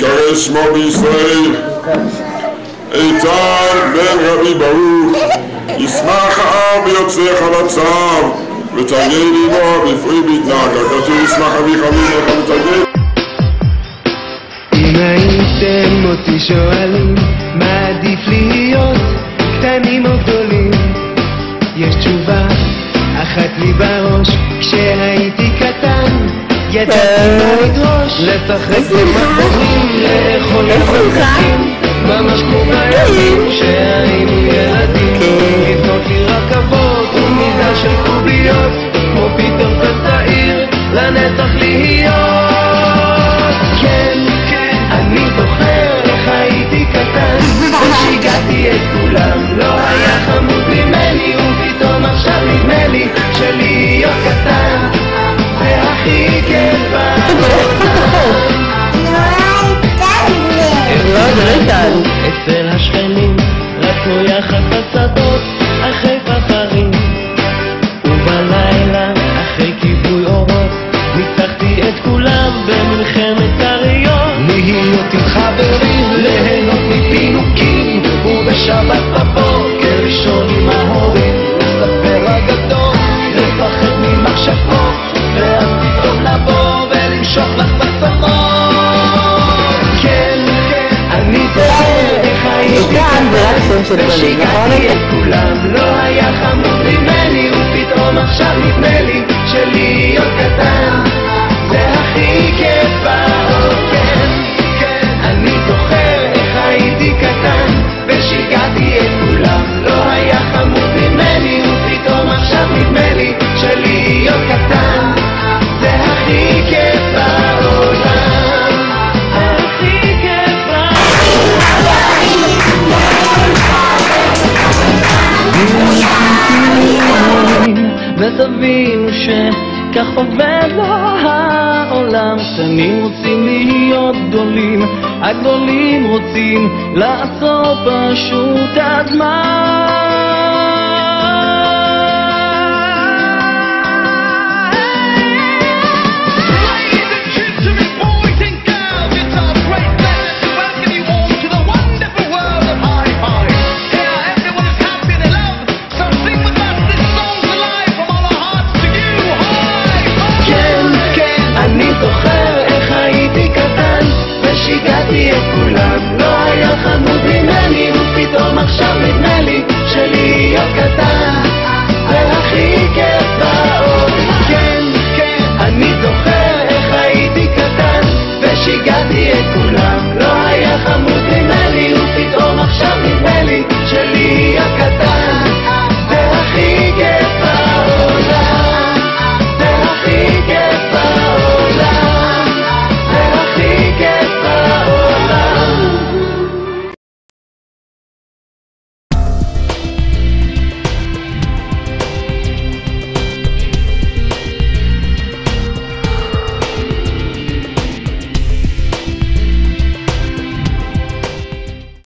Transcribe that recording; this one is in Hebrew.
יקרא שמו בישראל. איתן בן רבי ברוך, ישמח העם ביוצאך לצער, ותגל עמו בפרי בטנה, ככתוב ישמח אביך ואמך ותגל. אם הייתם אותי שואלים מה עדיף להיות, קטנים או גדולים, יש תשובה אחת לי בראש. כשהייתי קטן ידעתי מה לדרוש, לשחק במחבורים, לאכול יחולקים, ממש כמו בימים שהיינו ילדים, לבנות לי רכבות ומידה של קוביות, כמו פיטר פן צעיר לנצח להיות. כן, אני זוכר איך הייתי קטן ושיגעתי את כולם, לא היה חמוד ממני, ופתאום עכשיו נדמה לי שלהיות קטן זה הכי כיף בעולם. אצל השכנים רצנו יחד בשדות אחרי פרפרים, ובלילה אחרי כיבוי אורות ניצחתי את כולם במלחמת קריות. להיות עם חברים, ליהנות מפינוקים, ובשבת בבוקר לישון עם ההורים, לספר אגדות, לפחד ממחשבות, ואז פתאום לבוא ולמשוך לך בצמות. אני זוכר איך הייתי קטן ושיגעתי את כולם, לא היה חמוד ממני, ופתאום עכשיו נדמה לי שלהיות קטן זה הכי כיף בעולם. אני זוכר איך הייתי קטן ושיגעתי את כולם, לא היה חמוד ממני, ופתאום עכשיו נדמה לי שלהיות קטן זה הכי כיף בעולם. ותבינו שכך עובד לו העולם. קטנים רוצים להיות גדולים, הגדולים רוצים לעשות פשוט הזמן.